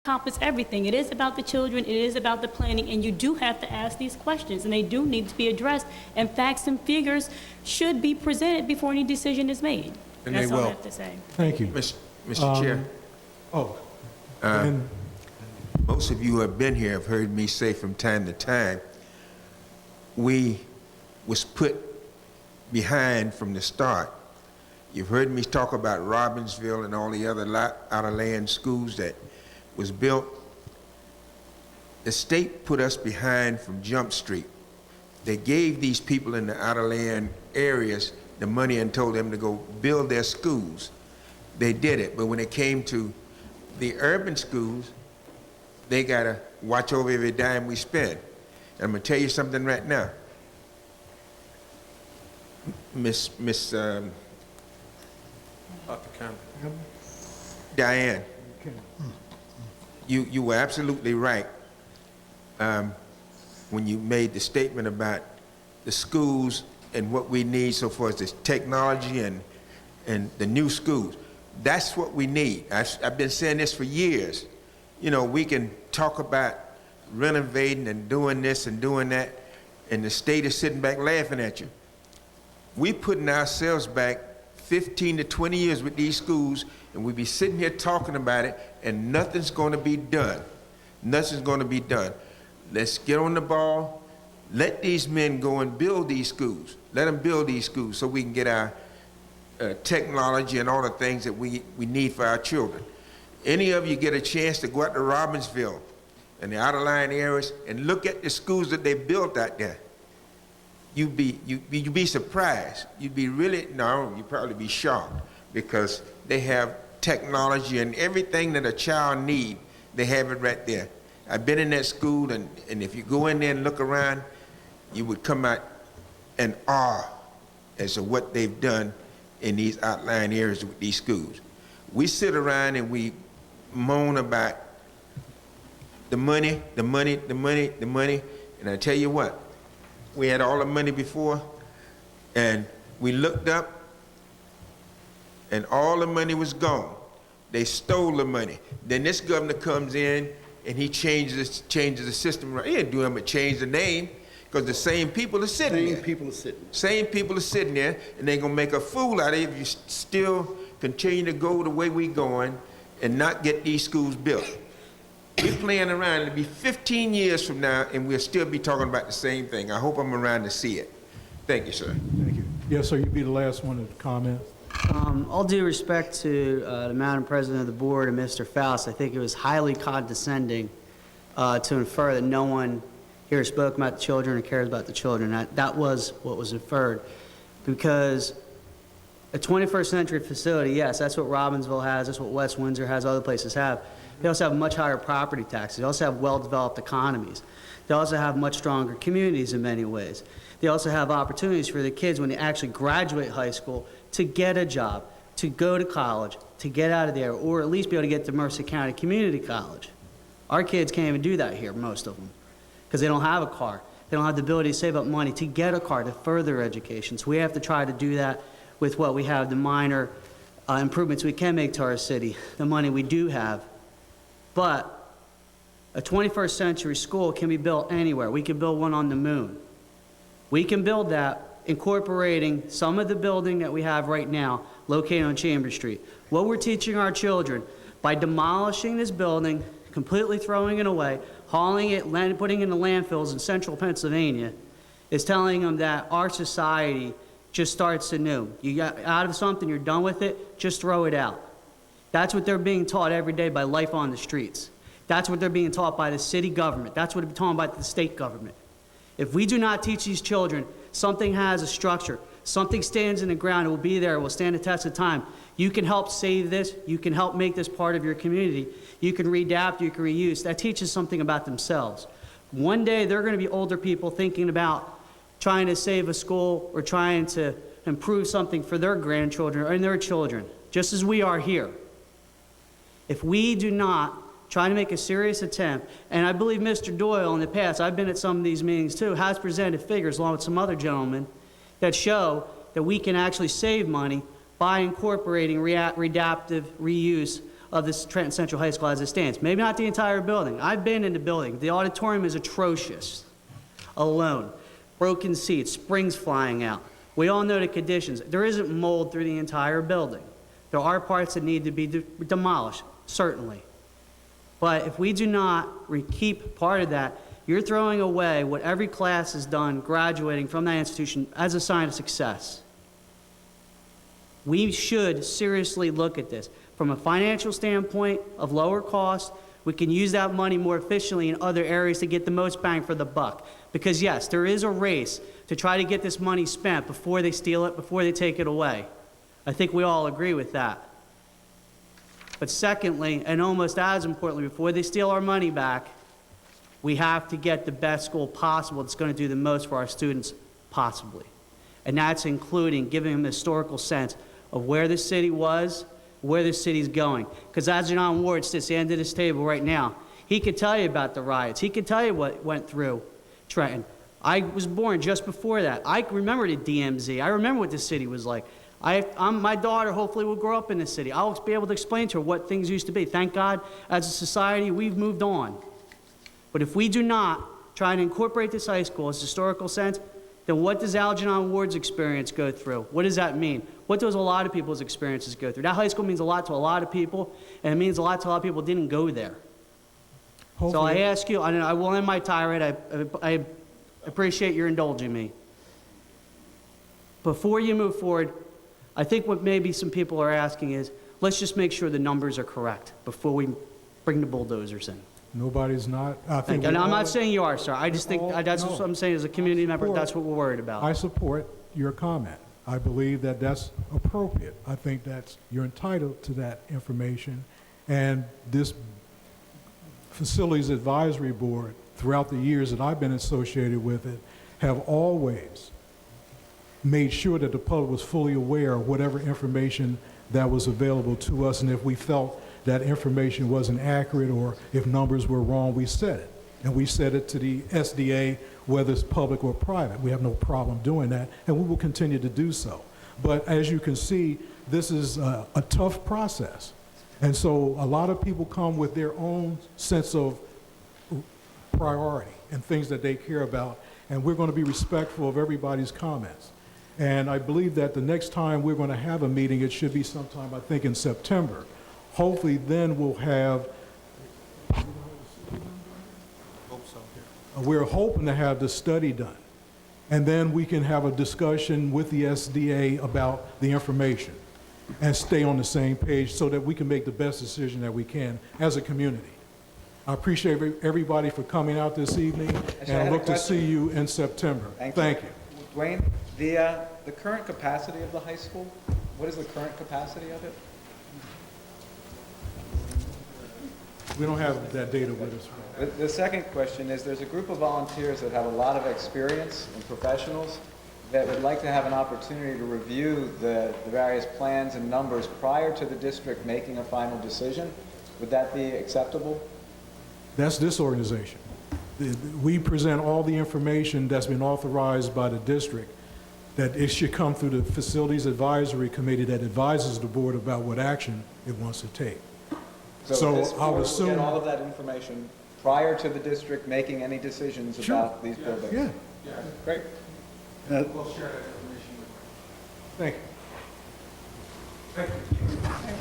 encompass everything. It is about the children, it is about the planning, and you do have to ask these questions, and they do need to be addressed, and facts and figures should be presented before any decision is made. And that's they all I will. have to say. Thank you. Mr. Chair, And most of you who have been here have heard me say from time to time, we was put behind from the start. You've heard me talk about Robbinsville and all the other out-of-land schools that was built. The state put us behind from Jump Street. They gave these people in the out-of-land areas the money and told them to go build their schools. They did it, but when it came to the urban schools, they gotta watch over every dime we spend. And I'm gonna tell you something right now. Miss Diane, you were absolutely right when you made the statement about the schools and what we need so far as this technology and the new schools. That's what we need. I've been saying this for years. You know, we can talk about renovating and doing this and doing that, and the state is sitting back laughing at you. We putting ourselves back 15 to 20 years with these schools, and we be sitting here talking about it, and nothing's going to be done. Nothing's going to be done. Let's get on the ball. Let these men go and build these schools. Let them build these schools so we can get our technology and all the things that we need for our children. Any of you get a chance to go out to Robbinsville and the out-of-line areas and look at the schools that they built out there, you'd be surprised. You'd probably be shocked, because they have technology and everything that a child needs. They have it right there. I've been in that school, and if you go in there and look around, you would come out in awe as to what they've done in these outlying areas with these schools. We sit around and we moan about the money, and I tell you what, we had all the money before, and we looked up, and all the money was gone. They stole the money. Then this governor comes in, and he changes the system. He didn't do nothing but change the name, because the same people are sitting there. Same people are sitting there, and they're gonna make a fool out of you if you still continue to go the way we're going and not get these schools built. We're playing around. It'll be 15 years from now, and we'll still be talking about the same thing. I hope I'm around to see it. Thank you, sir. thank you. Yes, sir, you'd be the last one to comment. All due respect to the Madam President of the Board and Mr. Faust, I think it was highly condescending to infer that no one here spoke about the children or cares about the children. That was what was inferred. Because a 21st century facility, yes, that's what Robbinsville has, that's what West Windsor has, other places have. They also have much higher property taxes. They also have well-developed economies. They also have much stronger communities in many ways. They also have opportunities for the kids when they actually graduate high school to get a job, to go to college, to get out of there, or at least be able to get to Mercer County Community College. Our kids can't even do that here, most of them, because they don't have a car. They don't have the ability to save up money to get a car to further education. So we have to try to do that with what we have, the minor improvements we can make to our city, the money we do have. But a 21st century school can be built anywhere. We can build one on the moon. We can build that incorporating some of the building that we have right now located on Chambers Street. What we're teaching our children by demolishing this building, completely throwing it away, hauling it, putting it in the landfills in central Pennsylvania, is telling them that our society just starts anew. You got out of something, you're done with it, just throw it out. That's what they're being taught every day by life on the streets. That's what they're being taught by the city government. That's what they're taught by the state government. If we do not teach these children something has a structure, something stands in the ground, it will be there, it will stand the test of time. You can help save this, you can help make this part of your community. You can readapt, you can reuse. That teaches something about themselves. One day they're going to be older people thinking about trying to save a school or trying to improve something for their grandchildren and their children, just as we are here. If we do not try to make a serious attempt, and I believe Mr. Doyle in the past, I've been at some of these meetings too, has presented figures along with some other gentlemen that show that we can actually save money by incorporating readaptive reuse of this Trenton Central High School as it stands. Maybe not the entire building. I've been in the building. The auditorium is atrocious alone. Broken seats, springs flying out. We all know the conditions. There isn't mold through the entire building. There are parts that need to be demolished, certainly. But if we do not keep part of that, you're throwing away what every class has done graduating from that institution as a sign of success. We should seriously look at this. From a financial standpoint of lower cost, we can use that money more efficiently in other areas to get the most bang for the buck. Because yes, there is a race to try to get this money spent before they steal it, before they take it away. I think we all agree with that. But secondly, and almost as importantly, before they steal our money back, we have to get the best school possible that's going to do the most for our students possibly. And that's including giving them a historical sense of where the city was, where the city's going. Because as John Ward sits at the end of this table right now, he could tell you about the riots. He could tell you what went through Trenton. I was born just before that. I remember the DMZ. I remember what the city was like. My daughter hopefully will grow up in this city. I'll be able to explain to her what things used to be. Thank God, as a society, we've moved on. But if we do not try to incorporate this high school as a historical sense, then what does Algernon Ward's experience go through? What does that mean? What does a lot of people's experiences go through? That high school means a lot to a lot of people, and it means a lot to a lot of people who didn't go there. So I ask you, I will end my tirade. I appreciate your indulging me. Before you move forward, I think what maybe some people are asking is, let's just make sure the numbers are correct before we bring the bulldozers in. Nobody's not. And I'm not saying you are, sir. I just think that's what I'm saying as a community member. That's what we're worried about. I support your comment. I believe that that's appropriate. I think that you're entitled to that information. And this Facilities Advisory Board, throughout the years that I've been associated with it, have always made sure that the public was fully aware of whatever information that was available to us. And if we felt that information wasn't accurate or if numbers were wrong, we said it. And we said it to the SDA, whether it's public or private. We have no problem doing that, and we will continue to do so. But as you can see, this is a tough process. And so a lot of people come with their own sense of priority and things that they care about, and we're going to be respectful of everybody's comments. And I believe that the next time we're going to have a meeting, it should be sometime, I think, in September. Hopefully then we'll have, we're hoping to have the study done. And then we can have a discussion with the SDA about the information and stay on the same page so that we can make the best decision that we can as a community. I appreciate everybody for coming out this evening, and I look to see you in September. Thank you. Dwayne, the current capacity of the high school, what is the current capacity of it? We don't have that data with us. The second question is, there's a group of volunteers that have a lot of experience and professionals that would like to have an opportunity to review the various plans and numbers prior to the district making a final decision. Would that be acceptable? That's this organization. We present all the information that's been authorized by the district, that it should come through the Facilities Advisory Committee that advises the board about what action it wants to take. So this I would board assume will get all of that information prior to the district making any decisions about these buildings? Yeah. Great. We'll share that information with you. Thank you. Thank you.